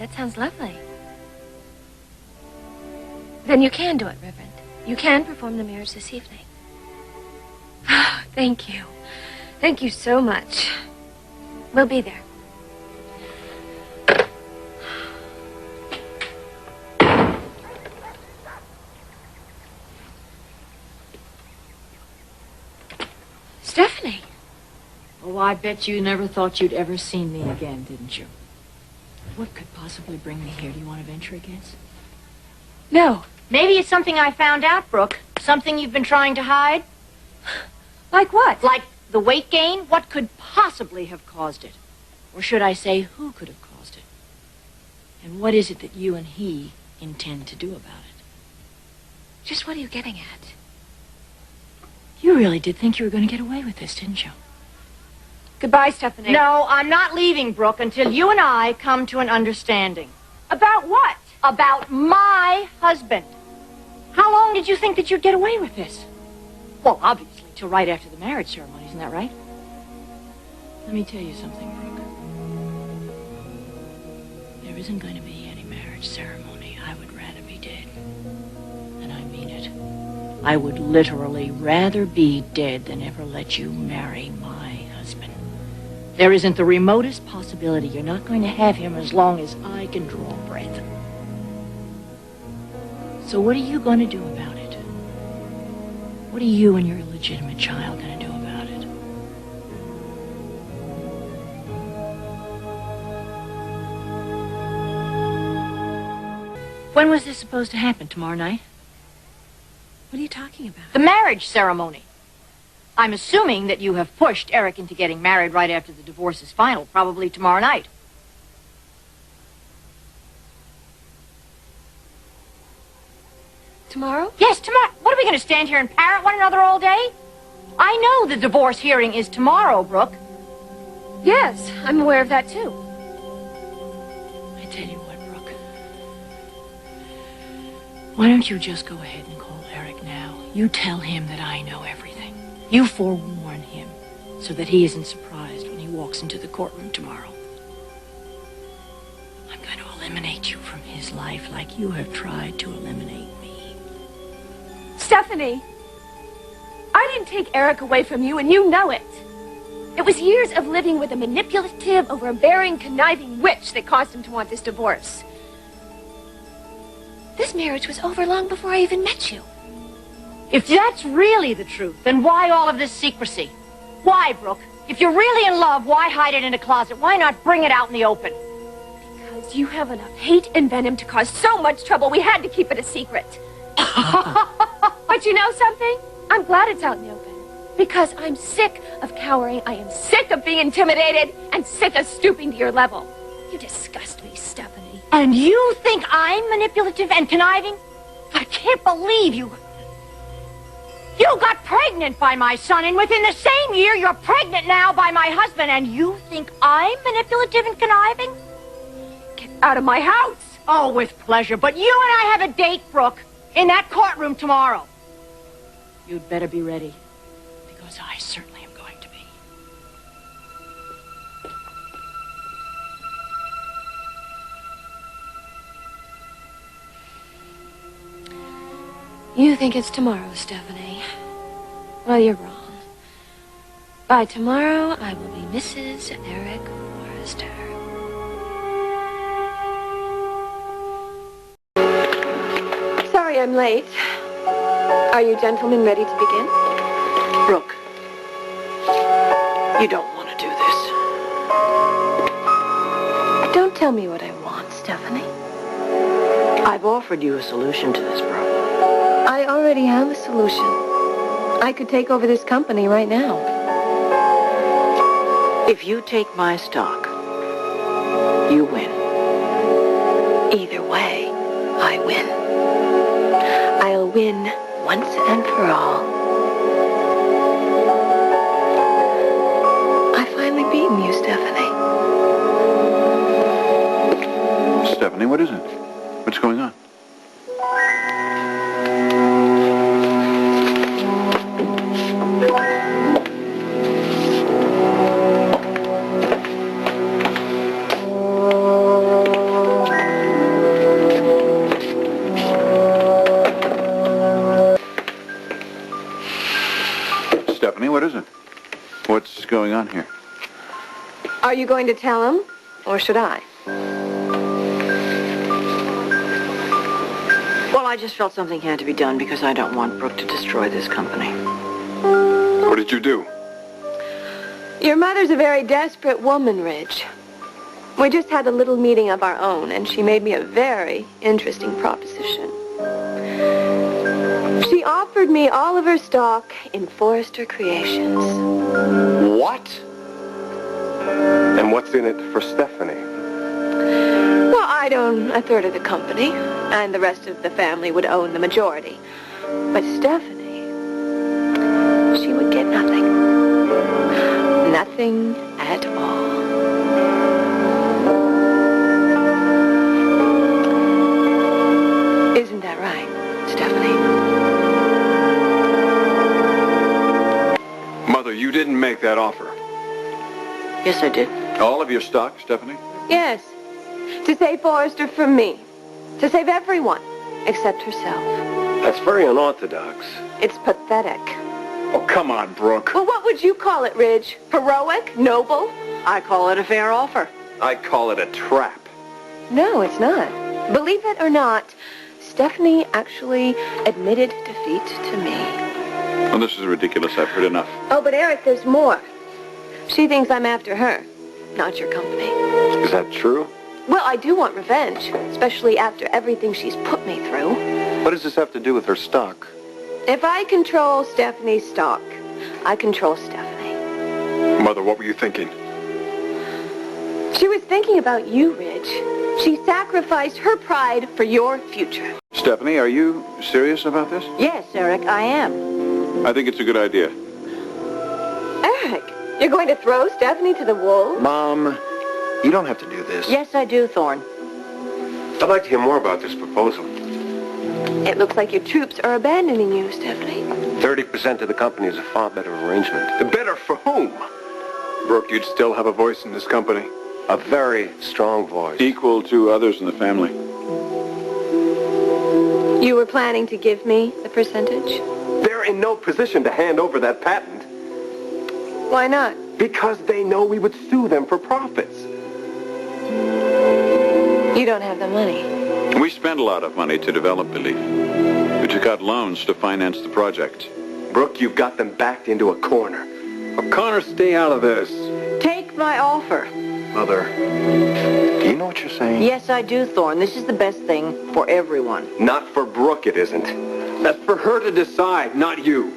That sounds lovely. Then you can do it, Reverend. You can perform the marriage this evening. Oh, thank you. Thank you so much. We'll be there. Stephanie. Oh, I bet you never thought you'd ever seen me again, didn't you? What could possibly bring me here? Do you want to venture a guess? No. Maybe it's something I found out, Brooke. Something you've been trying to hide. Like what? Like the weight gain? What could possibly have caused it? Or should I say, who could have caused it? And what is it that you and he intend to do about it? Just what are you getting at? You really did think you were going to get away with this, didn't you? Goodbye, Stephanie. No, I'm not leaving, Brooke, until you and I come to an understanding. About what? About my husband. How long did you think that you'd get away with this? Well, obviously, till right after the marriage ceremony, isn't that right? Let me tell you something, Brooke. There isn't going to be any marriage ceremony. I would rather be dead. And I mean it. I would literally rather be dead than ever let you marry my husband. There isn't the remotest possibility you're not going to have him as long as I can draw breath. So what are you going to do about it? What are you and your illegitimate child going to do about it? When was this supposed to happen? Tomorrow night? What are you talking about? The marriage ceremony. I'm assuming that you have pushed Eric into getting married right after the divorce is final, probably tomorrow night. Tomorrow? Yes, tomorrow. What, are we going to stand here and parrot one another all day? I know the divorce hearing is tomorrow, Brooke. Yes, I'm aware of that, too. I tell you what, Brooke. Why don't you just go ahead and call Eric now? You tell him that I know everything. You forewarn him so that he isn't surprised when he walks into the courtroom tomorrow. I'm going to eliminate you from his life like you have tried to eliminate me. Stephanie, I didn't take Eric away from you, and you know it. It was years of living with a manipulative, overbearing, conniving witch that caused him to want this divorce. This marriage was over long before I even met you. If that's really the truth, then why all of this secrecy? Why, Brooke? If you're really in love, why hide it in a closet? Why not bring it out in the open? Because you have enough hate and venom to cause so much trouble, we had to keep it a secret. But you know something? I'm glad it's out in the open. Because I'm sick of cowering, I am sick of being intimidated, and sick of stooping to your level. You disgust me, Stephanie. And you think I'm manipulative and conniving? I can't believe you. You got pregnant by my son, and within the same year, you're pregnant now by my husband, and you think I'm manipulative and conniving? Get out of my house! Oh, with pleasure. But you and I have a date, Brooke, in that courtroom tomorrow. You'd better be ready, because I certainly am going to be. You think it's tomorrow, Stephanie. Well, you're wrong. By tomorrow, I will be Mrs. Eric Forrester. Sorry I'm late. Are you gentlemen ready to begin? Brooke, you don't want to do this. Don't tell me what I want, Stephanie. I've offered you a solution to this problem. I already have a solution. I could take over this company right now. If you take my stock, you win. Either way, I win. I'll win once and for all. I've finally beaten you, Stephanie. Stephanie, what is it? What's going on? What's going on here? Are you going to tell him, or should I? Well, I just felt something had to be done because I don't want Brooke to destroy this company. What did you do? Your mother's a very desperate woman, Ridge. We just had a little meeting of our own, and she made me a very interesting proposition. She offered me all of her stock in Forrester Creations. What? And what's in it for Stephanie? Well, I'd own a third of the company, and the rest of the family would own the majority. But Stephanie, she would get nothing. Nothing at all. Isn't that right, Stephanie? Mother, you didn't make that offer. Yes, I did. All of your stock, Stephanie? Yes. To save Forrester from me. To save everyone, except herself. That's very unorthodox. It's pathetic. Oh, come on, Brooke. Well, what would you call it, Ridge? Heroic? Noble? I call it a fair offer. I call it a trap. No, it's not. Believe it or not, Stephanie actually admitted defeat to me. Well, this is ridiculous. I've heard enough. Oh, but Eric, there's more. She thinks I'm after her, not your company. Is that true? Well, I do want revenge, especially after everything she's put me through. What does this have to do with her stock? If I control Stephanie's stock, I control Stephanie. Mother, what were you thinking? She was thinking about you, Ridge. She sacrificed her pride for your future. Stephanie, are you serious about this? Yes, Eric, I am. I think it's a good idea. Eric, you're going to throw Stephanie to the wolves? Mom, you don't have to do this. Yes, I do, Thorne. I'd like to hear more about this proposal. It looks like your troops are abandoning you, Stephanie. 30% of the company is a far better arrangement. Better for whom? Brooke, you'd still have a voice in this company? A very strong voice. Equal to others in the family. You were planning to give me the percentage? They're in no position to hand over that patent. Why not? Because they know we would sue them for profits. You don't have the money. We spent a lot of money to develop Belief. We took out loans to finance the project. Brooke, you've got them backed into a corner. Oh, Connor, stay out of this. Take my offer. Mother, do you know what you're saying? Yes, I do, Thorne. This is the best thing for everyone. Not for Brooke, it isn't. That's for her to decide, not you.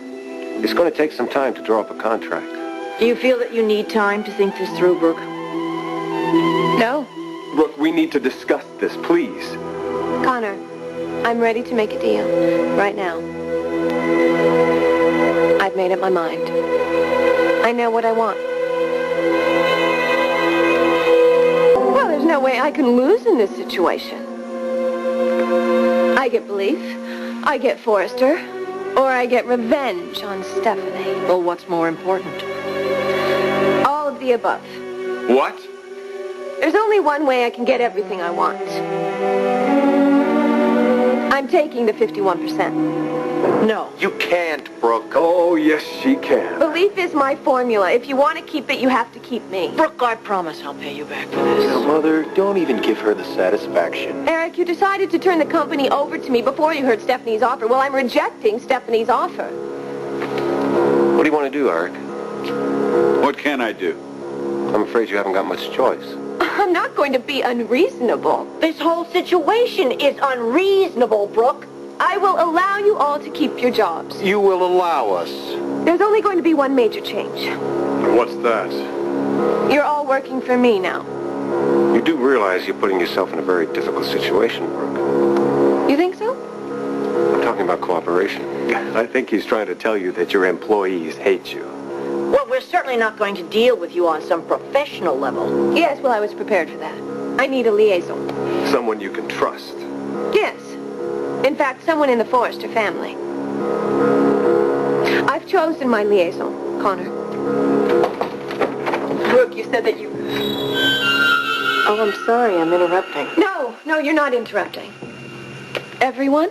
It's going to take some time to draw up a contract. Do you feel that you need time to think this through, Brooke? No. Brooke, we need to discuss this, please. Connor, I'm ready to make a deal. Right now. I've made up my mind. I know what I want. Well, there's no way I can lose in this situation. I get Belief, I get Forrester, or I get revenge on Stephanie. Well, what's more important? All of the above. What? There's only one way I can get everything I want. I'm taking the 51%. No. You can't, Brooke. Oh, yes, she can. Belief is my formula. If you want to keep it, you have to keep me. Brooke, I promise I'll pay you back for this. Now, Mother, don't even give her the satisfaction. Eric, you decided to turn the company over to me before you heard Stephanie's offer. Well, I'm rejecting Stephanie's offer. What do you want to do, Eric? What can I do? I'm afraid you haven't got much choice. I'm not going to be unreasonable. This whole situation is unreasonable, Brooke. I will allow you all to keep your jobs. You will allow us. There's only going to be one major change. What's that? You're all working for me now. You do realize you're putting yourself in a very difficult situation, Brooke. You think so? I'm talking about cooperation. I think he's trying to tell you that your employees hate you. Well, we're certainly not going to deal with you on some professional level. Yes, well, I was prepared for that. I need a liaison. Someone you can trust. Yes. In fact, someone in the Forrester family. I've chosen my liaison, Connor. Brooke, you said that you... Oh, I'm sorry, I'm interrupting. No, you're not interrupting. Everyone,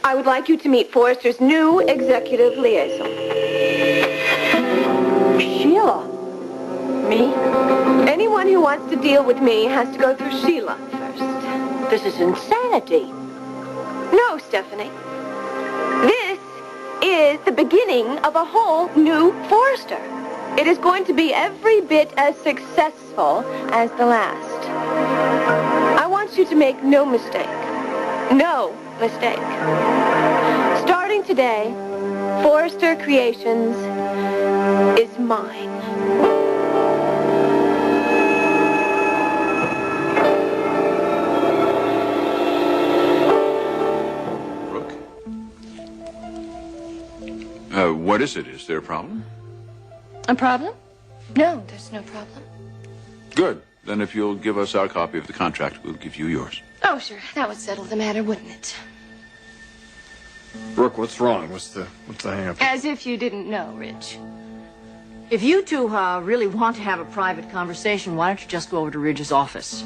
I would like you to meet Forrester's new executive liaison. Sheila. me. Anyone who wants to deal with me has to go through Sheila first. This is insanity. No, Stephanie. This is the beginning of a whole new Forrester. It is going to be every bit as successful as the last. I want you to make no mistake. No mistake. Starting today, Forrester Creations is mine. Brooke? What is it? Is there a problem? A problem? No, there's no problem. Good. Then if you'll give us our copy of the contract, we'll give you yours. Oh, sure. That would settle the matter, wouldn't it? Brooke, what's wrong? What's the hang-up? As if you didn't know, Ridge. If you two really want to have a private conversation, why don't you just go over to Ridge's office?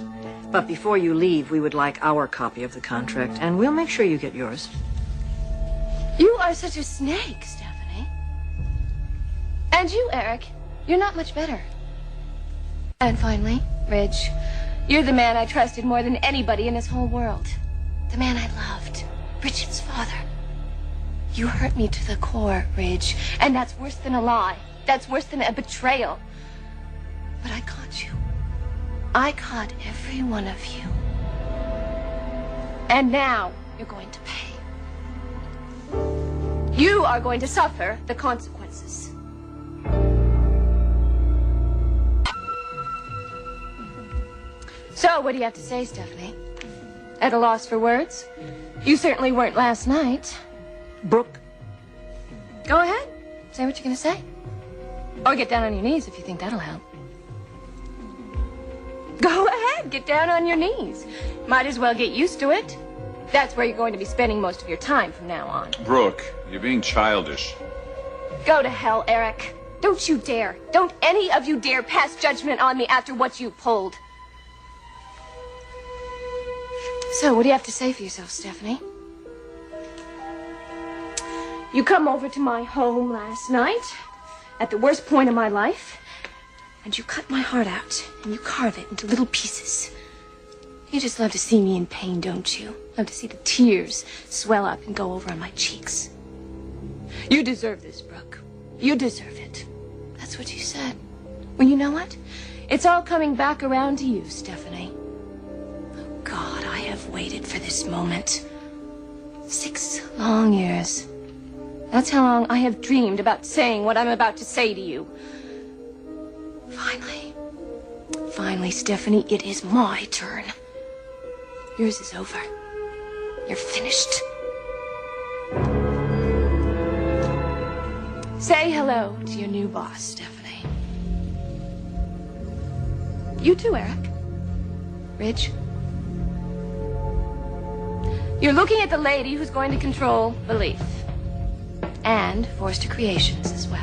But before you leave, we would like our copy of the contract, and we'll make sure you get yours. You are such a snake, Stephanie. And you, Eric, you're not much better. And finally, Ridge, you're the man I trusted more than anybody in this whole world. The man I loved, Bridget's father. You hurt me to the core, Ridge, and that's worse than a lie. That's worse than a betrayal. But I caught you. I caught every one of you. And now you're going to pay. You are going to suffer the consequences. So, what do you have to say, Stephanie? At a loss for words? You certainly weren't last night. Brooke? Go ahead. Say what you're going to say. Or get down on your knees if you think that'll help. Go ahead. Get down on your knees. Might as well get used to it. That's where you're going to be spending most of your time from now on. Brooke, you're being childish. Go to hell, Eric. Don't you dare. Don't any of you dare pass judgment on me after what you pulled. So, what do you have to say for yourself, Stephanie? You come over to my home last night, at the worst point of my life, and you cut my heart out, and you carve it into little pieces. You just love to see me in pain, don't you? Love to see the tears swell up and go over on my cheeks. You deserve this, Brooke. You deserve it. That's what you said. Well, you know what? It's all coming back around to you, Stephanie. Oh, God, I have waited for this moment. 6 long years. That's how long I have dreamed about saying what I'm about to say to you. Finally, Stephanie, it is my turn. Yours is over. You're finished. Say hello to your new boss, Stephanie. You too, Eric. Ridge. You're looking at the lady who's going to control belief. And Forrester Creations as well.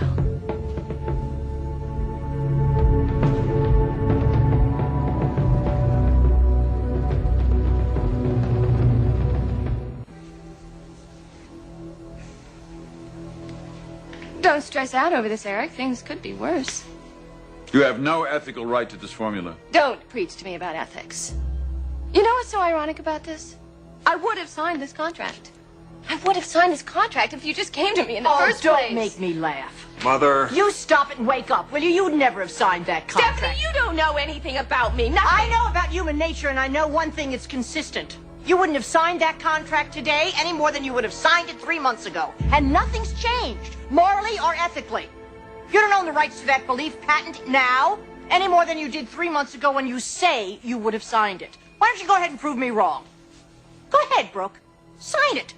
Don't stress out over this, Eric. Things could be worse. You have no ethical right to this formula. Don't preach to me about ethics. You know what's so ironic about this? I would have signed this contract. I would have signed this contract if you just came to me in the first place. Don't make me laugh. Mother. You stop it and wake up, will you? You'd never have signed that contract. Stephanie, you don't know anything about me. Nothing. I know about human nature, and I know one thing that's consistent. You wouldn't have signed that contract today any more than you would have signed it 3 months ago. And nothing's changed, morally or ethically. You don't own the rights to that belief patent now any more than you did 3 months ago when you say you would have signed it. Why don't you go ahead and prove me wrong? Go ahead, Brooke. Sign it.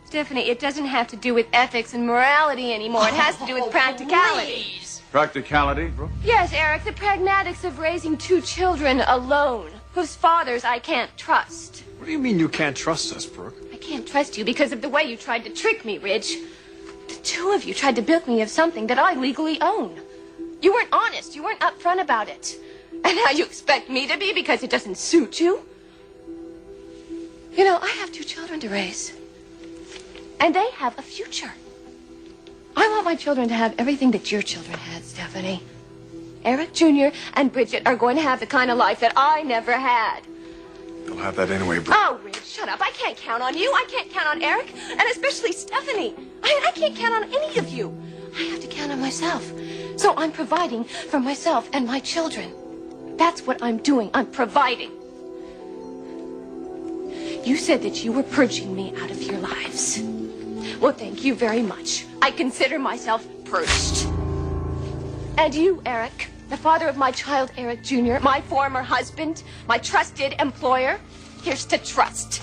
Stephanie, it doesn't have to do with ethics and morality anymore. It has to do with practicality. Please. Practicality, Brooke? Yes, Eric, the pragmatics of raising 2 children alone, whose fathers I can't trust. What do you mean you can't trust us, Brooke? I can't trust you because of the way you tried to trick me, Ridge. The 2 of you tried to bilk me of something that I legally own. You weren't honest. You weren't upfront about it. And now you expect me to be because it doesn't suit you? You know, I have 2 children to raise. And they have a future. I want my children to have everything that your children had, Stephanie. Eric Jr. and Bridget are going to have the kind of life that I never had. They'll have that anyway, Brooke. Oh, Rich, shut up. I can't count on you. I can't count on Eric, and especially Stephanie. I can't count on any of you. I have to count on myself. So I'm providing for myself and my children. That's what I'm doing. I'm providing. You said that you were purging me out of your lives. Well, thank you very much. I consider myself purged. And you, Eric, the father of my child, Eric Jr., my former husband, my trusted employer, here's to trust.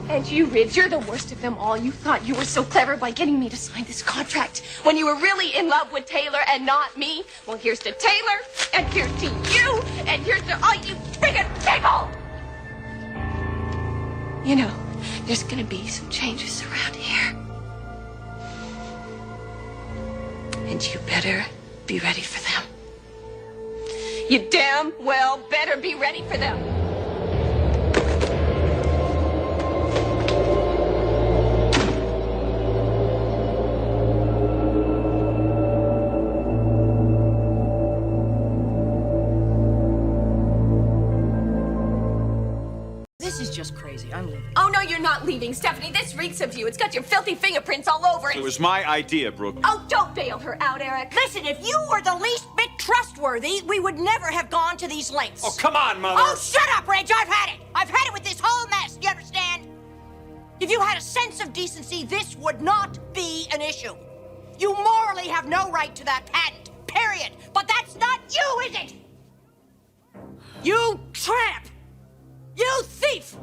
And you, Ridge, you're the worst of them all. You thought you were so clever by getting me to sign this contract when you were really in love with Taylor and not me. Well, here's to Taylor, and here's to you, and here's to all you friggin' people! You know, there's gonna be some changes around here. And you better be ready for them. You damn well better be ready for them. This is just crazy. I'm leaving. Oh, no, you're not leaving, Stephanie. This reeks of you. It's got your filthy fingerprints all over it. It was my idea, Brooke. Oh, don't bail her out, Eric. Listen, if you were the least bit trustworthy, we would never have gone to these lengths. Oh, come on, Mother. Oh, shut up, Reg. I've had it. I've had it with this whole mess. You understand? If you had a sense of decency, this would not be an issue. You morally have no right to that patent, period. But that's not you, is it? You tramp! You thief!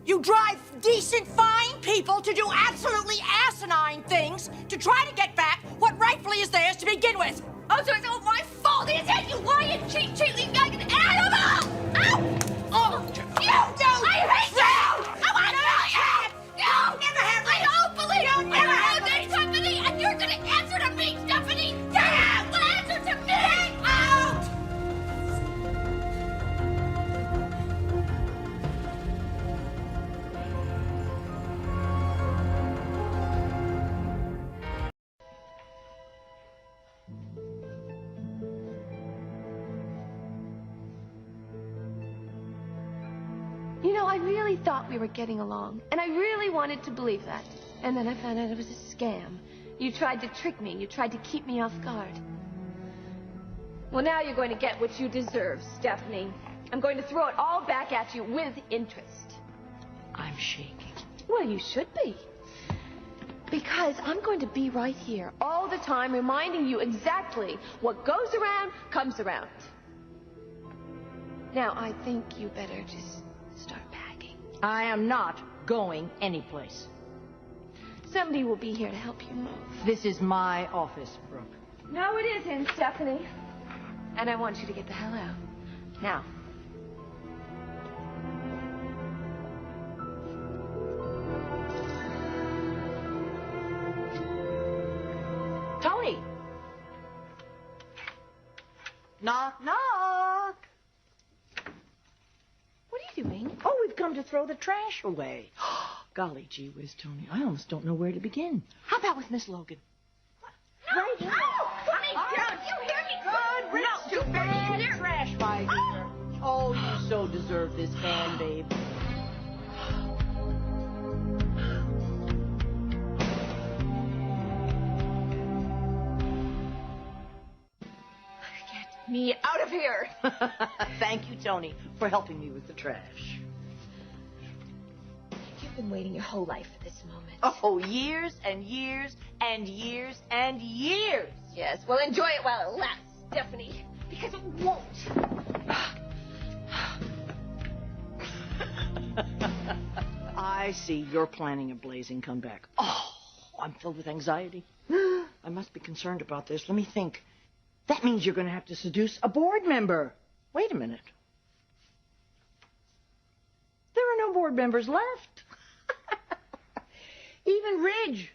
You drive decent, fine people to do absolutely asinine things to try to get back what rightfully is theirs to begin with. Oh, so it's all my fault, is it? You lying, cheap, cheatly, like an animal! Ow! Oh, You do! I hate you! I want to kill you! No! Never have I this. don't believe You'll never I have own this company, and you're gonna answer to me, Stephanie! Damn! Well, answer to me! Out! You know, I really thought we were getting along, and I really wanted to believe that. And then I found out it was a scam. You tried to trick me. You tried to keep me off guard. Well, now you're going to get what you deserve, Stephanie. I'm going to throw it all back at you with interest. I'm shaking. Well, you should be. Because I'm going to be right here all the time reminding you exactly what goes around comes around. Now, I think you better just start packing. I am not going anyplace. Somebody will be here to help you move. This is my office, Brooke. No, it isn't, Stephanie. And I want you to get the hell out. Now. Tony! Knock, knock! What are you doing? Oh, we've come to throw the trash away. Golly gee whiz, Tony. I almost don't know where to begin. How about with Miss Logan? No! Right here. Honey, don't you hear me? Good riddance to bad trash, my dear. Oh, you so deserve this fan, babe. Get me out of here. Thank you, Tony, for helping me with the trash. You've been waiting your whole life for this moment. Oh, years and years and years and years. Yes, well, enjoy it while it lasts, Stephanie. Because it won't. I see you're planning a blazing comeback. Oh, I'm filled with anxiety. I must be concerned about this. Let me think. That means you're going to have to seduce a board member. Wait a minute. There are no board members left. Even Ridge,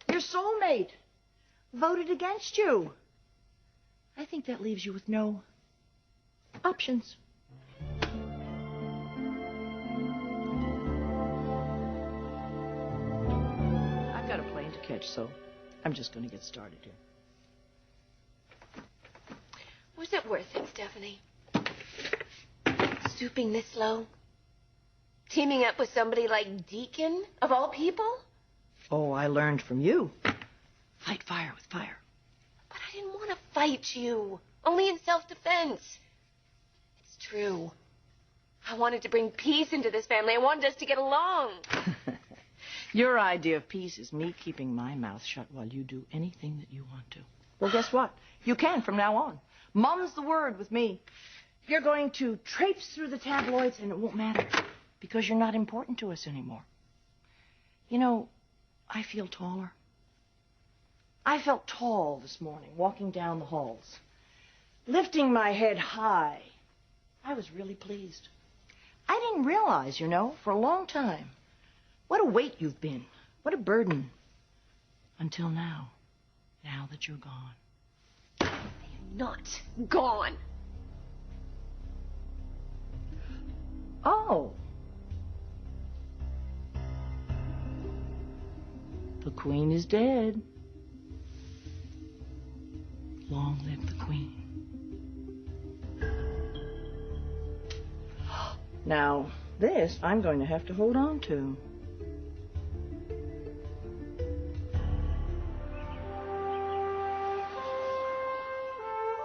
your soulmate, voted against you. I think that leaves you with no options. I've got a plane to catch, so I'm just going to get started here. Was it worth it, Stephanie? Stooping this low? Teaming up with somebody like Deacon, of all people? Oh, I learned from you. Fight fire with fire. But I didn't want to fight you. Only in self-defense. It's true. I wanted to bring peace into this family. I wanted us to get along. Your idea of peace is me keeping my mouth shut while you do anything that you want to. Well, guess what? You can from now on. Mum's the word with me. You're going to traipse through the tabloids and it won't matter because you're not important to us anymore. You know, I feel taller. I felt tall this morning walking down the halls. Lifting my head high. I was really pleased. I didn't realize, you know, for a long time, what a weight you've been. What a burden. Until now. Now that you're gone. I am not gone. Oh. The Queen is dead. Long live the Queen. Now, this I'm going to have to hold on to.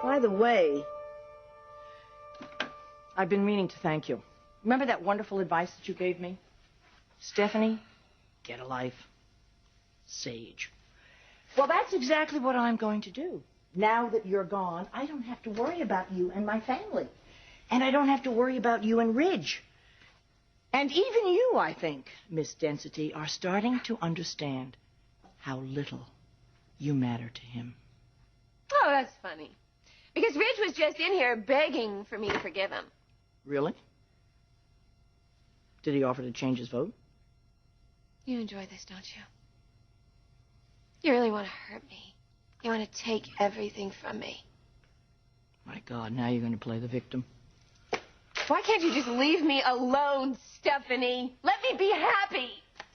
By the way, I've been meaning to thank you. Remember that wonderful advice that you gave me? Stephanie, get a life. Sage. Well, that's exactly what I'm going to do. Now that you're gone, I don't have to worry about you and my family. And I don't have to worry about you and Ridge. And even you, I think, Miss Density, are starting to understand how little you matter to him. Oh, that's funny. Because Ridge was just in here begging for me to forgive him. Really? Did he offer to change his vote? You enjoy this, don't you? You really want to hurt me. You want to take everything from me. My God, now you're going to play the victim. Why can't you just leave me alone, Stephanie? Let me be happy.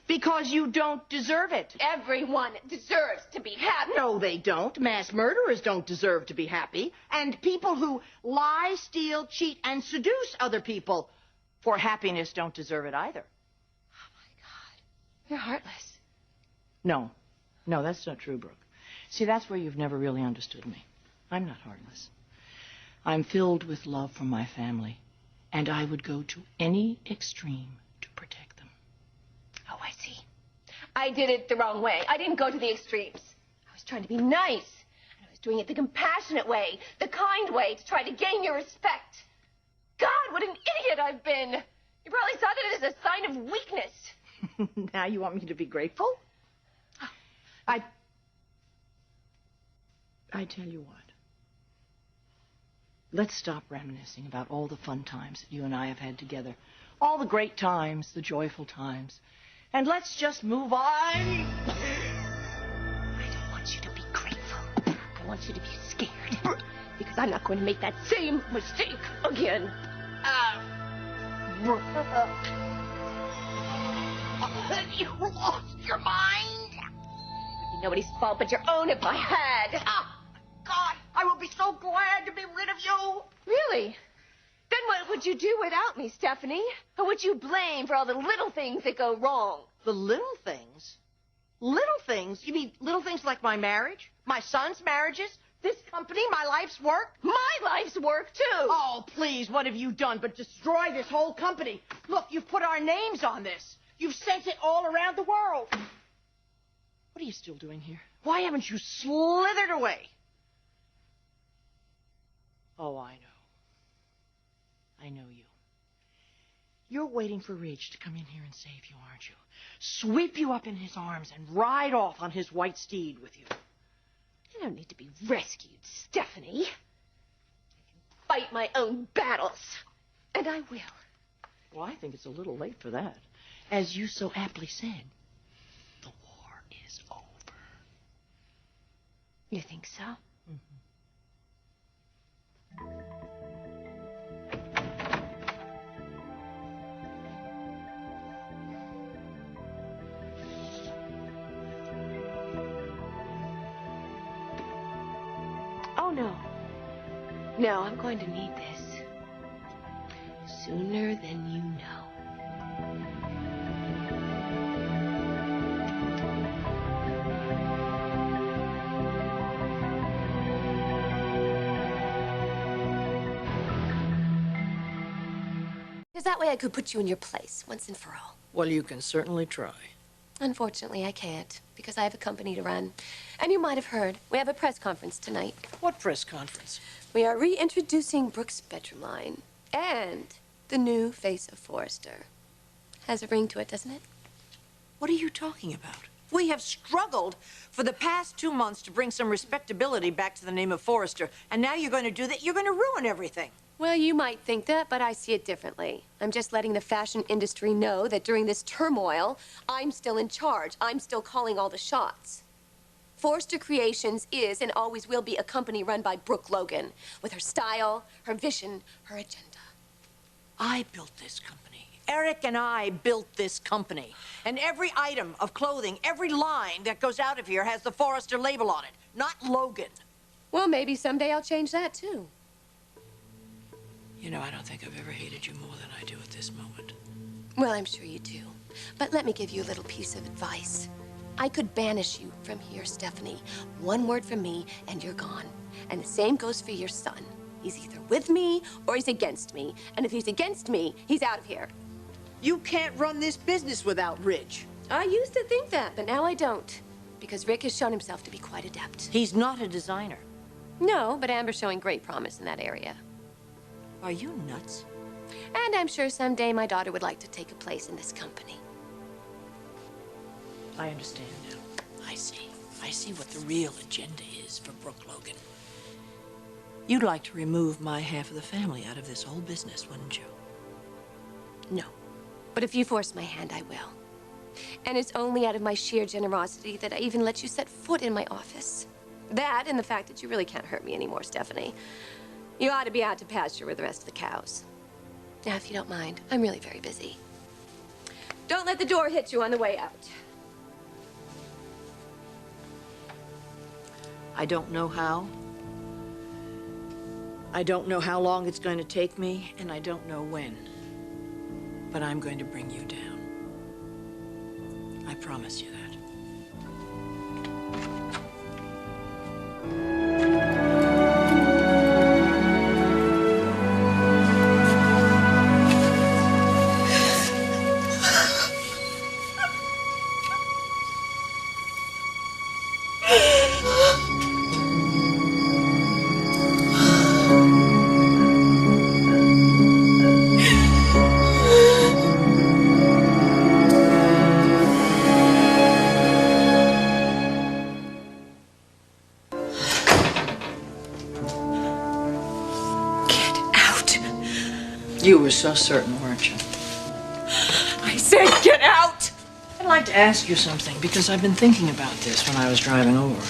Because you don't deserve it. Everyone deserves to be happy. No, they don't. Mass murderers don't deserve to be happy. And people who lie, steal, cheat, and seduce other people for happiness don't deserve it either. Oh, my God. You're heartless. No. No, that's not true, Brooke. See, that's where you've never really understood me. I'm not heartless. I'm filled with love for my family, and I would go to any extreme to protect them. Oh, I see. I did it the wrong way. I didn't go to the extremes. I was trying to be nice, and I was doing it the compassionate way, the kind way, to try to gain your respect. God, what an idiot I've been. You probably saw that as a sign of weakness. Now you want me to be grateful? I tell you what. Let's stop reminiscing about all the fun times that you and I have had together. All the great times, the joyful times. And let's just move on. I don't want you to be grateful. I want you to be scared. Because I'm not going to make that same mistake again. You lost your mind. It would be nobody's fault but your own if I had. God, I will be so glad to be rid of you. Really? Then what would you do without me, Stephanie? Who would you blame for all the little things that go wrong? The little things? Little things? You mean little things like my marriage? My son's marriages? This company? My life's work? My life's work, too. Oh, please, what have you done but destroy this whole company? Look, you've put our names on this. You've sent it all around the world. What are you still doing here? Why haven't you slithered away? Oh, I know. I know you. You're waiting for Ridge to come in here and save you, aren't you? Sweep you up in his arms and ride off on his white steed with you. I don't need to be rescued, Stephanie. I can fight my own battles. And I will. Well, I think it's a little late for that. As you so aptly said, the war is over. You think so? Mm-hmm. Oh, no. No, I'm going to need this. Sooner than you know. Because that way I could put you in your place, once and for all. Well, you can certainly try. Unfortunately, I can't, because I have a company to run. And you might have heard, we have a press conference tonight. What press conference? We are reintroducing Brooke's bedroom line and the new face of Forrester. Has a ring to it, doesn't it? What are you talking about? We have struggled for the past 2 months to bring some respectability back to the name of Forrester, and now you're going to do that? You're going to ruin everything. Well, you might think that, but I see it differently. I'm just letting the fashion industry know that during this turmoil, I'm still in charge. I'm still calling all the shots. Forrester Creations is and always will be a company run by Brooke Logan, with her style, her vision, her agenda. I built this company. Eric and I built this company. And every item of clothing, every line that goes out of here has the Forrester label on it, not Logan. Well, maybe someday I'll change that, too. You know, I don't think I've ever hated you more than I do at this moment. Well, I'm sure you do. But let me give you a little piece of advice. I could banish you from here, Stephanie. One word from me, and you're gone. And the same goes for your son. He's either with me or he's against me. And if he's against me, he's out of here. You can't run this business without Ridge. I used to think that, but now I don't. Because Rick has shown himself to be quite adept. He's not a designer. No, but Amber's showing great promise in that area. Are you nuts? And I'm sure someday my daughter would like to take a place in this company. I understand now. I see. I see what the real agenda is for Brooke Logan. You'd like to remove my half of the family out of this whole business, wouldn't you? No. But if you force my hand, I will. And it's only out of my sheer generosity that I even let you set foot in my office. That and the fact that you really can't hurt me anymore, Stephanie. You ought to be out to pasture with the rest of the cows. Now, if you don't mind, I'm really very busy. Don't let the door hit you on the way out. I don't know how. I don't know how long it's going to take me, and I don't know when. But I'm going to bring you down. I promise you that. You were so certain, weren't you? I said get out! I'd like to ask you something, because I've been thinking about this when I was driving over.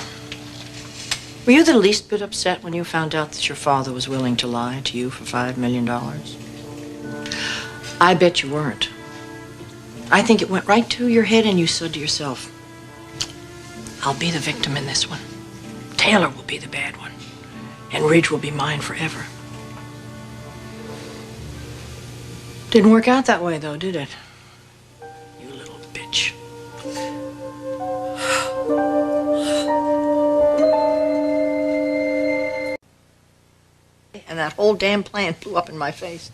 Were you the least bit upset when you found out that your father was willing to lie to you for $5 million? I bet you weren't. I think it went right to your head and you said to yourself, I'll be the victim in this one. Taylor will be the bad one. And Ridge will be mine forever. Didn't work out that way, though, did it? You little bitch. And that whole damn plan blew up in my face.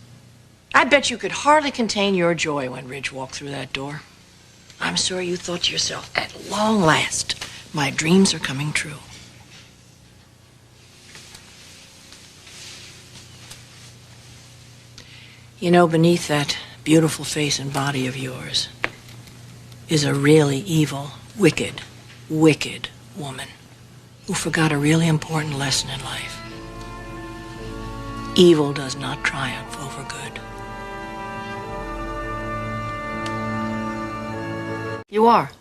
I bet you could hardly contain your joy when Ridge walked through that door. I'm sure you thought to yourself, at long last, my dreams are coming true. You know, beneath that beautiful face and body of yours is a really evil, wicked, wicked woman who forgot a really important lesson in life. Evil does not triumph over good. You are.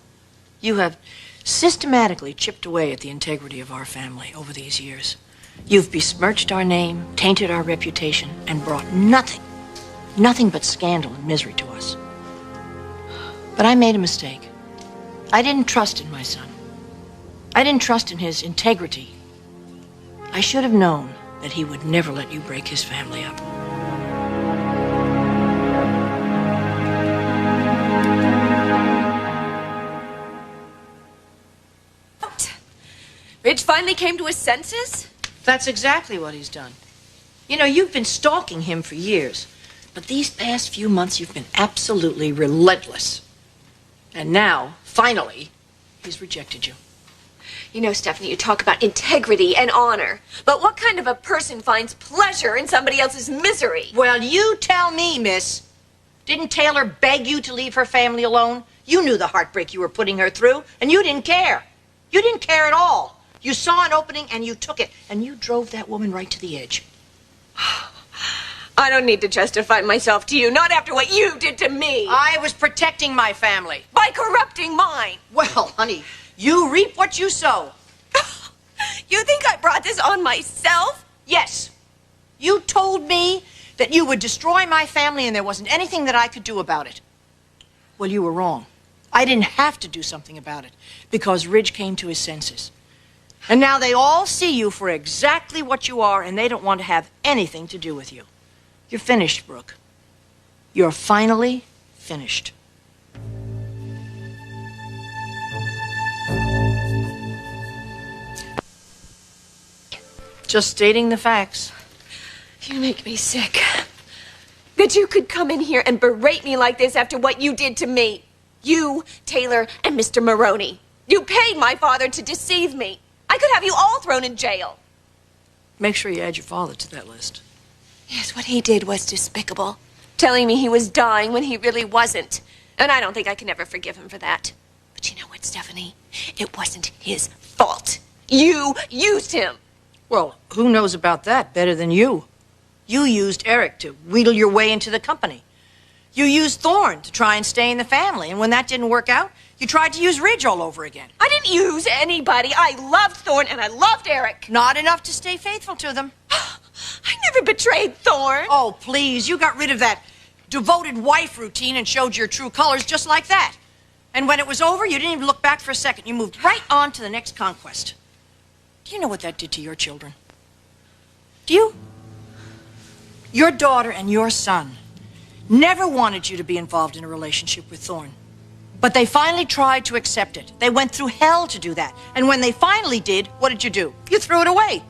You have systematically chipped away at the integrity of our family over these years. You've besmirched our name, tainted our reputation, and brought nothing but scandal and misery to us. But I made a mistake. I didn't trust in my son. I didn't trust in his integrity. I should have known that he would never let you break his family up. Ridge finally came to his senses? That's exactly what he's done. You know, you've been stalking him for years, but these past few months you've been absolutely relentless. And now, finally, he's rejected you. You know, Stephanie, you talk about integrity and honor, but what kind of a person finds pleasure in somebody else's misery? Well, you tell me, miss. Didn't Taylor beg you to leave her family alone? You knew the heartbreak you were putting her through, and you didn't care. You didn't care at all. You saw an opening and you took it, and you drove that woman right to the edge. I don't need to justify myself to you, not after what you did to me. I was protecting my family. By corrupting mine. Well, honey, you reap what you sow. You think I brought this on myself? Yes. You told me that you would destroy my family and there wasn't anything that I could do about it. Well, you were wrong. I didn't have to do something about it because Ridge came to his senses. And now they all see you for exactly what you are, and they don't want to have anything to do with you. You're finished, Brooke. You're finally finished. Just stating the facts. You make me sick. That you could come in here and berate me like this after what you did to me. You, Taylor, and Mr. Maroney. You paid my father to deceive me. I could have you all thrown in jail. Make sure you add your father to that list. Yes, what he did was despicable. Telling me he was dying when he really wasn't. And I don't think I can ever forgive him for that. But you know what, Stephanie? It wasn't his fault. You used him. Well, who knows about that better than you? You used Eric to wheedle your way into the company. You used Thorne to try and stay in the family, and when that didn't work out, you tried to use Ridge all over again. I didn't use anybody. I loved Thorne and I loved Eric. Not enough to stay faithful to them. I never betrayed Thorne. Oh, please, you got rid of that devoted wife routine and showed your true colors just like that. And when it was over, you didn't even look back for a second. You moved right on to the next conquest. Do you know what that did to your children? Do you? Your daughter and your son never wanted you to be involved in a relationship with Thorne. But they finally tried to accept it. They went through hell to do that. And when they finally did, what did you do? You threw it away.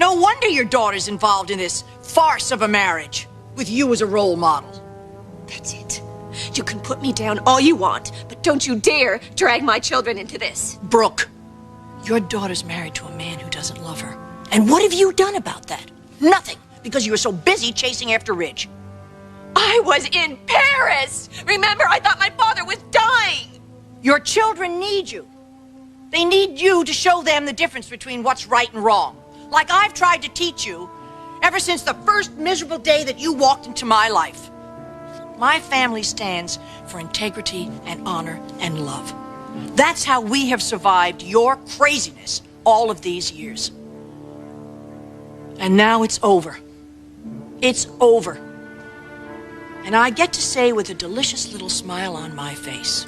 No wonder your daughter's involved in this farce of a marriage with you as a role model. That's it. You can put me down all you want, but don't you dare drag my children into this. Brooke, your daughter's married to a man who doesn't love her. And what have you done about that? Nothing, because you were so busy chasing after Ridge. I was in Paris! Remember, I thought my father was dying! Your children need you. They need you to show them the difference between what's right and wrong. Like I've tried to teach you ever since the first miserable day that you walked into my life. My family stands for integrity and honor and love. That's how we have survived your craziness all of these years. And now it's over. It's over. And I get to say with a delicious little smile on my face,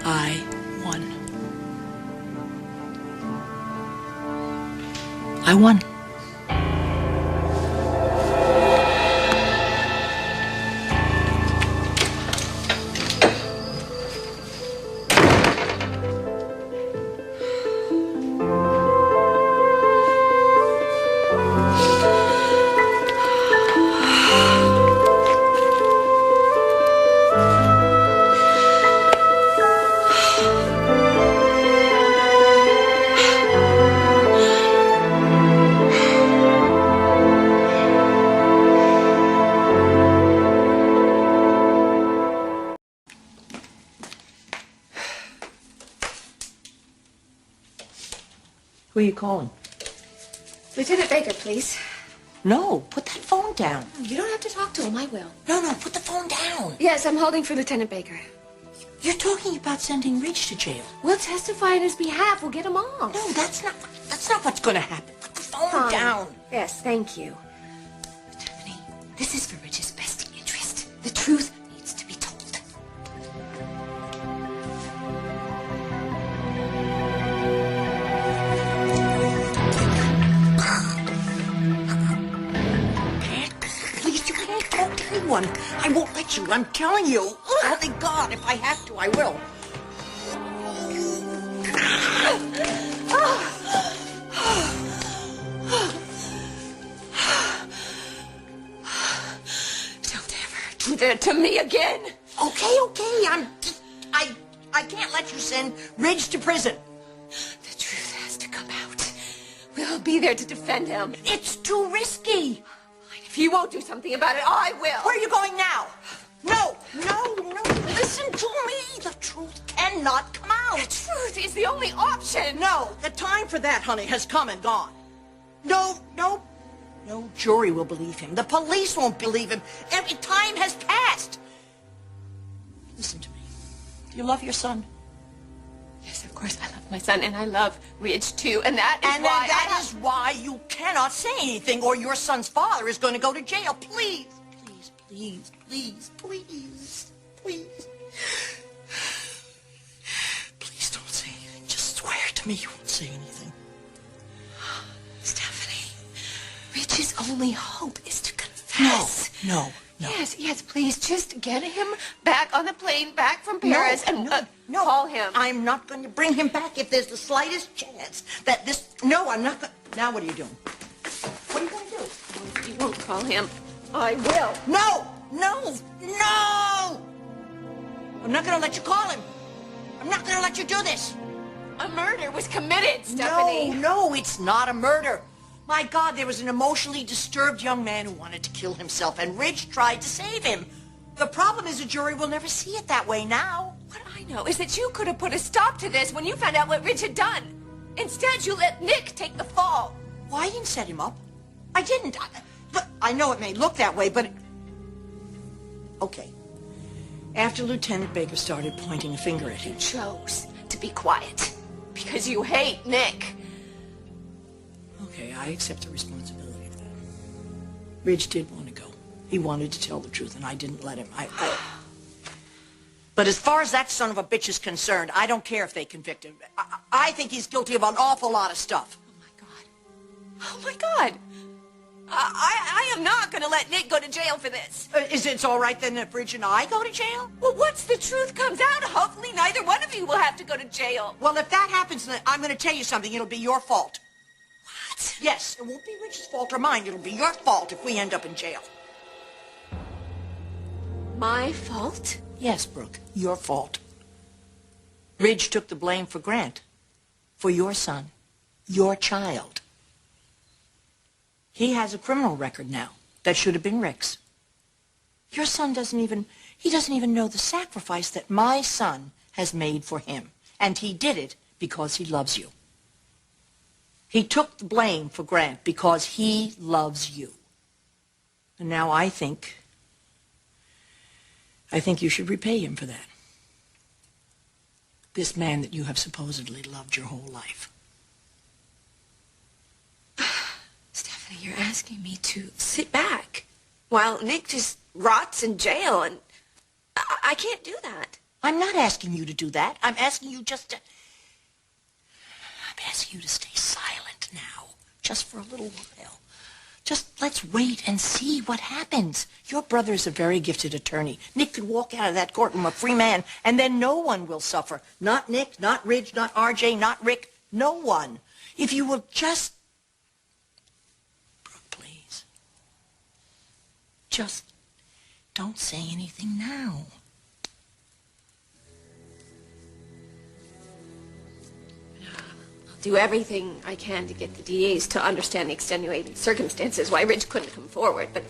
I won. I won. Who are you calling? Lieutenant Baker, please. No, put that phone down. You don't have to talk to him, I will. No, put the phone down. Yes, I'm holding for Lieutenant Baker. You're talking about sending Ridge to jail. We'll testify on his behalf. We'll get him off. No, that's not what's going to happen. Put the phone down. Yes, thank you. Stephanie, this is for Ridge's best interest. The truth needs to be told. you. I won't let you. I'm telling you. Oh, thank God. If I have to, I will. Don't ever do that to me again. Okay. I can't let you send Ridge to prison. The truth has to come out. We'll be there to defend him. It's too risky. If you won't do something about it, I will. Where are you going now? No. Listen to me. The truth cannot come out. The truth is the only option. No, the time for that, honey, has come and gone. No jury will believe him. The police won't believe him. Every time has passed. Listen to me. Do you love your son? Yes, of course I love my son, and I love Ridge too, and that is why you cannot say anything, or your son's father is going to go to jail. Please don't say anything. Just swear to me you won't say anything. Stephanie, Ridge's only hope is to confess. No. Yes, please, just get him back on the plane, back from Paris, call him. I'm not going to bring him back if there's the slightest chance that this... No, I'm not going... Now what are you doing? What are you going to do? You won't call him. I will. No! I'm not going to let you call him. I'm not going to let you do this. A murder was committed, Stephanie. No, it's not a murder. My God, there was an emotionally disturbed young man who wanted to kill himself, and Ridge tried to save him. The problem is the jury will never see it that way now. What I know is that you could have put a stop to this when you found out what Ridge had done. Instead, you let Nick take the fall. Well, I didn't set him up. I didn't. But I know it may look that way, but... Okay. After Lieutenant Baker started pointing a finger at him... You chose to be quiet because you hate Nick. Okay, I accept the responsibility of that. Ridge did want to go. He wanted to tell the truth, and I didn't let him. But as far as that son of a bitch is concerned, I don't care if they convict him. I think he's guilty of an awful lot of stuff. Oh, my God. I am not going to let Nick go to jail for this. Is it all right, then, if Ridge and I go to jail? Well, once the truth comes out, hopefully neither one of you will have to go to jail. Well, if that happens, then I'm going to tell you something. It'll be your fault. What? Yes, it won't be Ridge's fault or mine. It'll be your fault if we end up in jail. My fault? Yes, Brooke, your fault. Ridge took the blame for Grant, for your son, your child. He has a criminal record now that should have been Rick's. Your son doesn't even know the sacrifice that my son has made for him, and he did it because he loves you. He took the blame for Grant because he loves you. And now I think you should repay him for that. This man that you have supposedly loved your whole life. Stephanie, you're asking me to sit back while Nick just rots in jail, and I can't do that. I'm not asking you to do that. I'm asking you to stay silent now, just for a little while. Just let's wait and see what happens. Your brother is a very gifted attorney. Nick could walk out of that courtroom a free man, and then no one will suffer. Not Nick, not Ridge, not RJ, not Rick. No one. If you will just... Brooke, please. Just don't say anything now. Do everything I can to get the DAs to understand the extenuating circumstances why Ridge couldn't come forward, but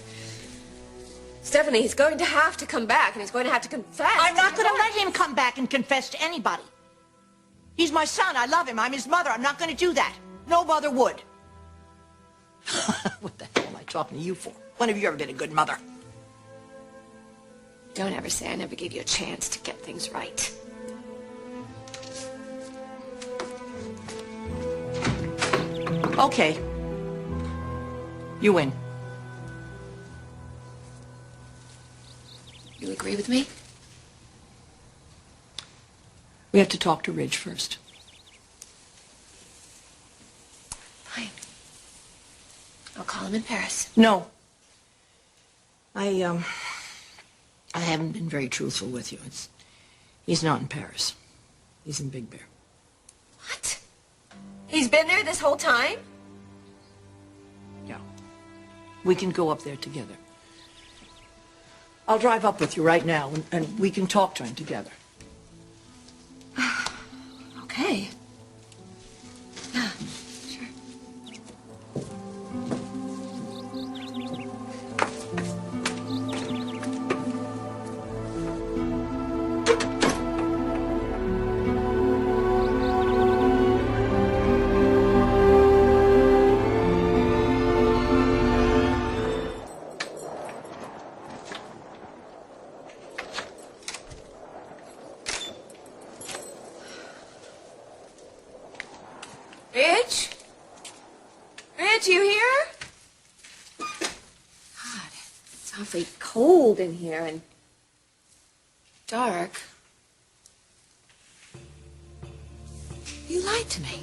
Stephanie, he's going to have to come back, and he's going to have to confess. I'm not going to let him come back and confess to anybody. He's my son. I love him. I'm his mother. I'm not going to do that. No mother would. What the hell am I talking to you for? When have you ever been a good mother? Don't ever say I never gave you a chance to get things right. Okay. You win. You agree with me? We have to talk to Ridge first. Fine. I'll call him in Paris. No. I I haven't been very truthful with you. He's not in Paris. He's in Big Bear. What? He's been there this whole time? Yeah. We can go up there together. I'll drive up with you right now, and we can talk to him together. Okay. Yeah, sure. Rich? Rich, you here? God, it's awfully cold in here and dark. You lied to me.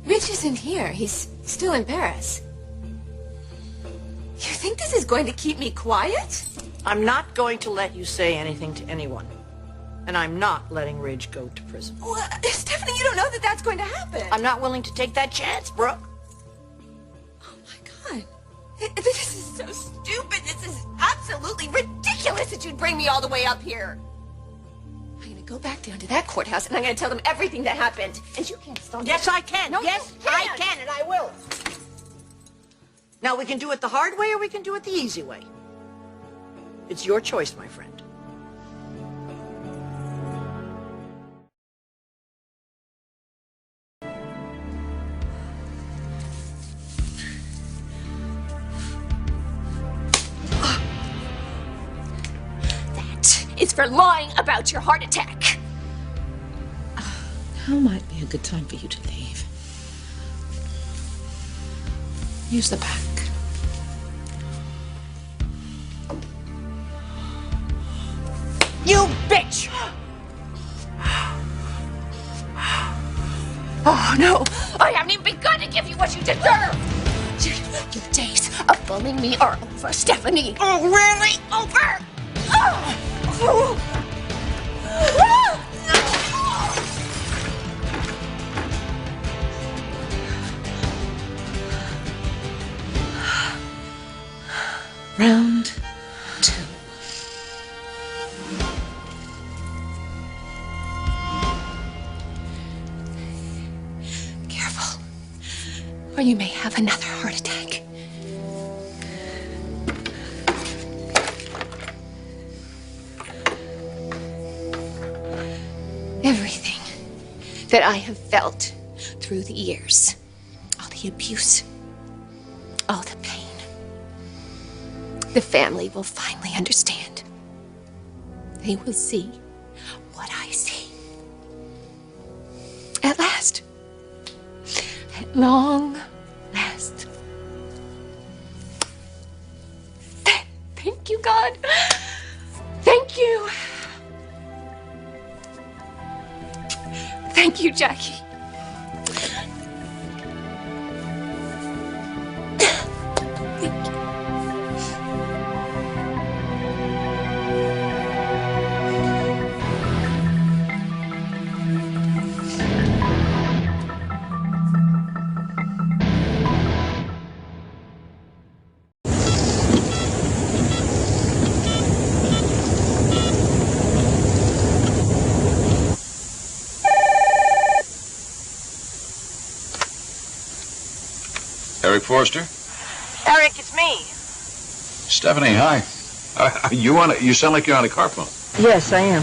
Rich isn't here. He's still in Paris. You think this is going to keep me quiet? I'm not going to let you say anything to anyone. And I'm not letting Ridge go to prison. Well, Stephanie, you don't know that that's going to happen. I'm not willing to take that chance, Brooke. Oh, my God. This is so stupid. This is absolutely ridiculous that you'd bring me all the way up here. I'm going to go back down to that courthouse, and I'm going to tell them everything that happened. And you can't stop me. Yes, I can. No, yes, you I can't. can, and I will. Now, we can do it the hard way, or we can do it the easy way. It's your choice, my friend. It's for lying about your heart attack. Now might be a good time for you to leave. Use the back. You bitch! Oh, no. I haven't even begun to give you what you deserve. Your days of bullying me are over, Stephanie. Oh, really? Over? Oh. Round 2. Careful, or you may have another heart attack. Everything that I have felt through the years, all the abuse, all the pain, the family will finally understand. They will see what I see. At last. At long last. Thank you, God. Thank you. Thank you, Jackie. Thank you. Eric Forster? Eric, it's me. Stephanie, hi. You sound like you're on a car phone. Yes, I am.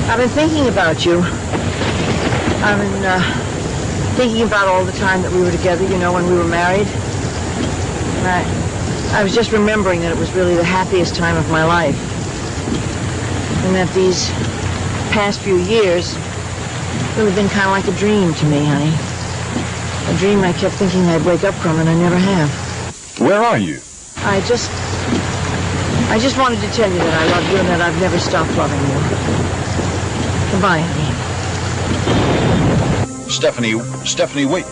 I've been thinking about you. I've been thinking about all the time that we were together, you know, when we were married. I was just remembering that it was really the happiest time of my life. And that these past few years really been kind of like a dream to me, honey. A dream I kept thinking I'd wake up from, and I never have. Where are you? I just wanted to tell you that I love you and that I've never stopped loving you. Goodbye, honey. Stephanie, wait.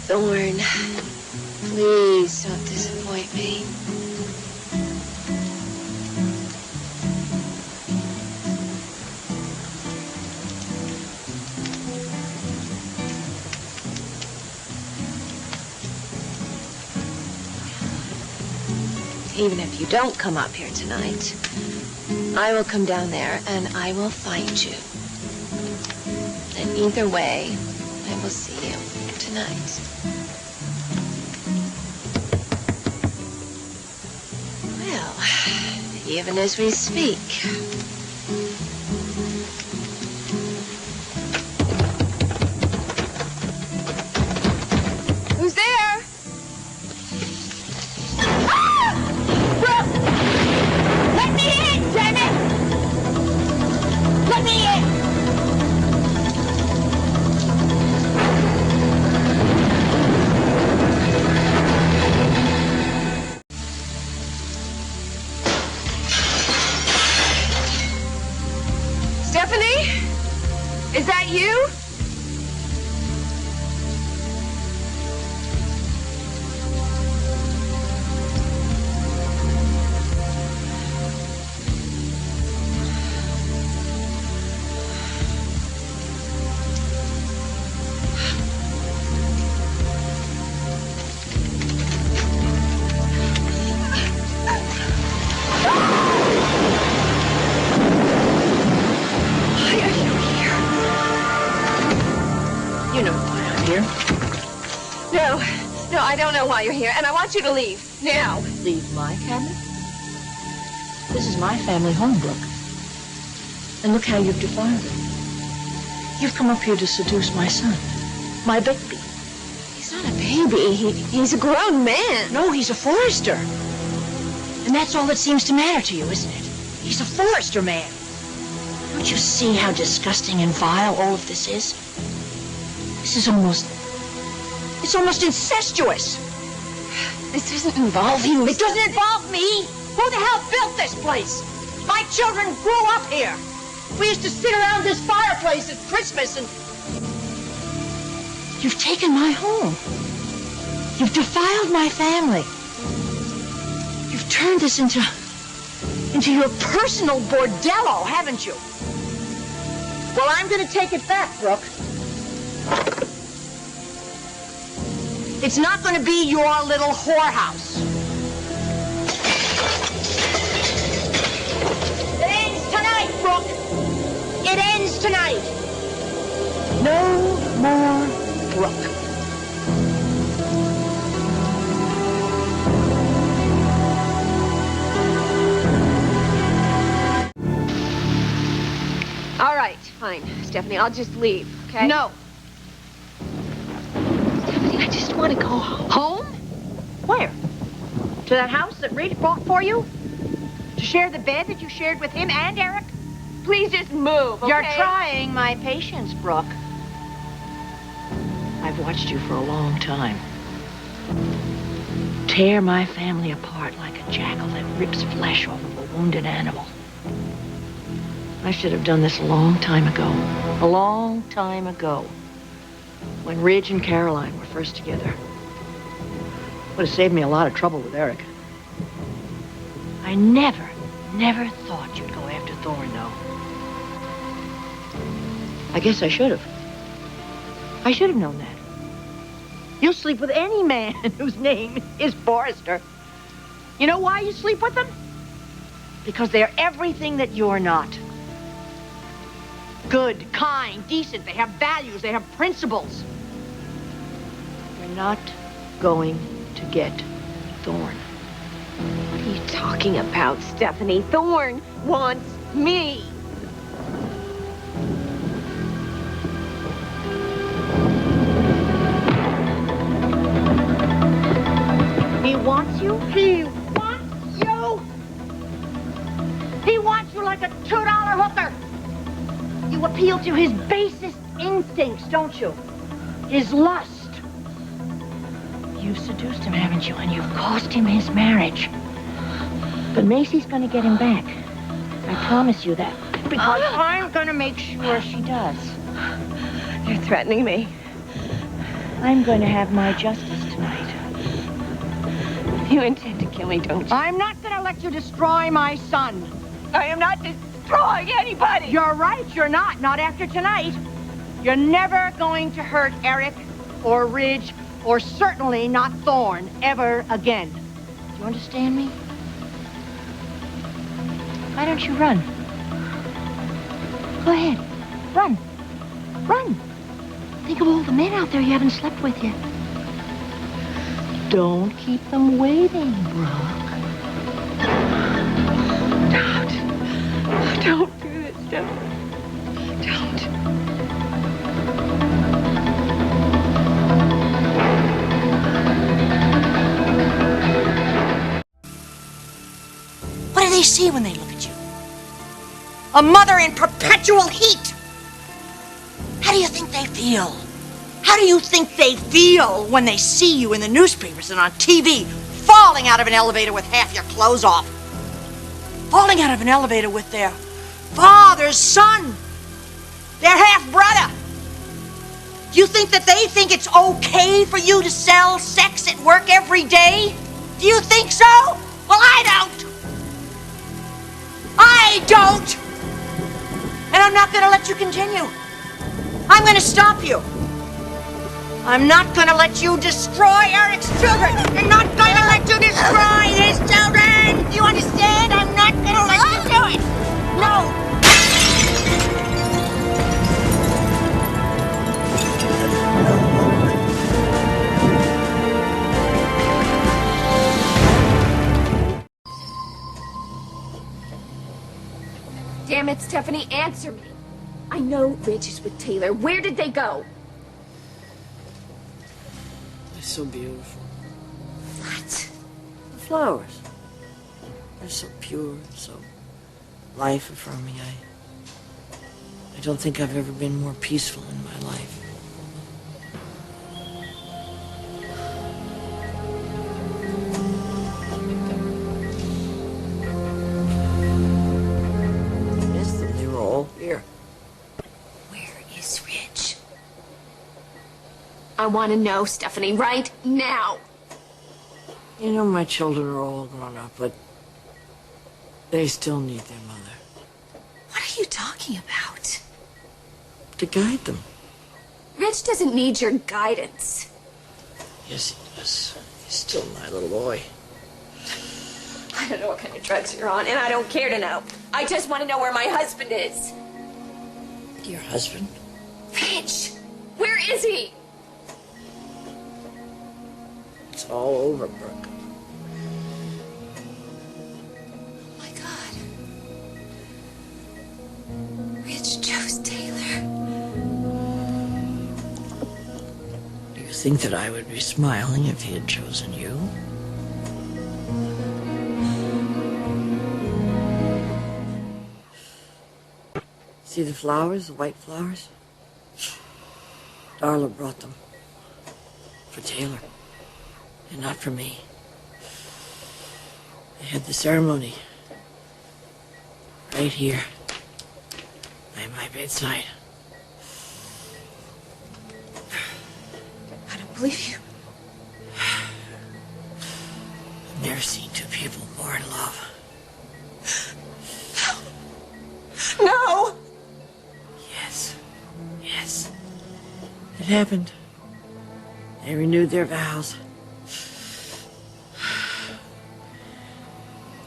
Thorne, please don't disappoint me. Even if you don't come up here tonight, I will come down there and I will find you. And either way, I will see you tonight. Well, even as we speak. Who's there? Let me in, damn it! Let me in! Stephanie? Is that you? No, I don't know why you're here, and I want you to leave, now. Leave my cabin? This is my family home, Brooke. And look how you've defiled it. You've come up here to seduce my son, my baby. He's not a baby, he's a grown man. No, he's a Forrester. And that's all that seems to matter to you, isn't it? He's a Forrester man. Don't you see how disgusting and vile all of this is? This is it's almost incestuous. This doesn't involve you. It doesn't involve me. Who the hell built this place? My children grew up here. We used to sit around this fireplace at Christmas and... You've taken my home. You've defiled my family. You've turned this into your personal bordello, haven't you? Well, I'm going to take it back, Brooke. It's not going to be your little whorehouse. It ends tonight, Brooke. It ends tonight. No more Brooke. All right, fine, Stephanie, I'll just leave, okay? No. Stephanie, I just want to go home. Where? To that house that Rich bought for you? To share the bed that you shared with him and Eric? Please just move, okay? You're trying my patience, Brooke. I've watched you for a long time. Tear my family apart like a jackal that rips flesh off of a wounded animal. I should have done this a long time ago. A long time ago. When Ridge and Caroline were first together. Would have saved me a lot of trouble with Eric. I never thought you'd go after Thorne, though. I guess I should have. I should have known that. You'll sleep with any man whose name is Forrester. You know why you sleep with them? Because they're everything that you're not. Good, kind, decent. They have values. They have principles. You're not going to get Thorne. What are you talking about, Stephanie? Thorne wants me. He wants you? He wants you? He wants you like a $2 hooker. You appeal to his basest instincts, don't you? His lust. You've seduced him, haven't you? And you've cost him his marriage. But Macy's gonna get him back. I promise you that. Because I'm gonna make sure she does. You're threatening me. I'm going to have my justice tonight. You intend to kill me, don't you? I'm not going to let you destroy my son. I am not destroying anybody. You're right, you're not. Not after tonight. You're never going to hurt Eric or Ridge or certainly not Thorne ever again. Do you understand me? Why don't you run? Go ahead. Run. Run. Think of all the men out there you haven't slept with yet. Don't keep them waiting, Brooke. Don't do this, Stephanie. Don't. What do they see when they look at you? A mother in perpetual heat. How do you think they feel? How do you think they feel when they see you in the newspapers and on TV, falling out of an elevator with half your clothes off? Falling out of an elevator with their father's son, their half-brother. Do you think that they think it's okay for you to sell sex at work every day? Do you think so? Well, I don't. I don't. And I'm not going to let you continue. I'm going to stop you. I'm not going to let you destroy Eric's children. I'm not going to let you destroy his children. You understand? I'm not going to let you do it. No. Damn it, Stephanie, answer me. I know Ridge is with Taylor. Where did they go? They're so beautiful. What? The flowers. They're so pure, so life-affirming. I don't think I've ever been more peaceful in my life. I missed them. They were all here. Where is Ridge? I want to know, Stephanie, right now. You know, my children are all grown up, but they still need their mother. What are you talking about? To guide them. Ridge doesn't need your guidance. Yes, he does. He's still my little boy. I don't know what kind of drugs you're on, and I don't care to know. I just want to know where my husband is. Your husband? Ridge! Where is he? It's all over, Brooke. Oh my God. Ridge chose Taylor. Do you think that I would be smiling if he had chosen you? See the flowers, the white flowers? Darla brought them. For Taylor. And not for me. They had the ceremony. Right here. By my bedside. I don't believe you. I've never seen two people more in love. No! Yes. Yes. It happened. They renewed their vows.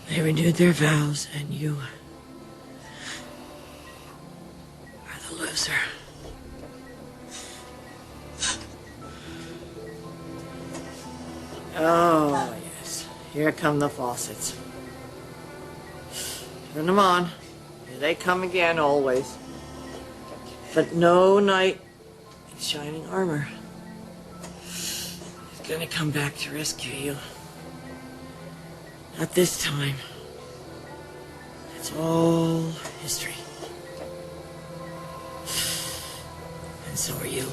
They renewed their vows, and you are the loser. Oh, yes. Here come the faucets. Turn them on. Here they come again, always. But no knight in shining armor is gonna come back to rescue you. Not this time. It's all history. And so are you.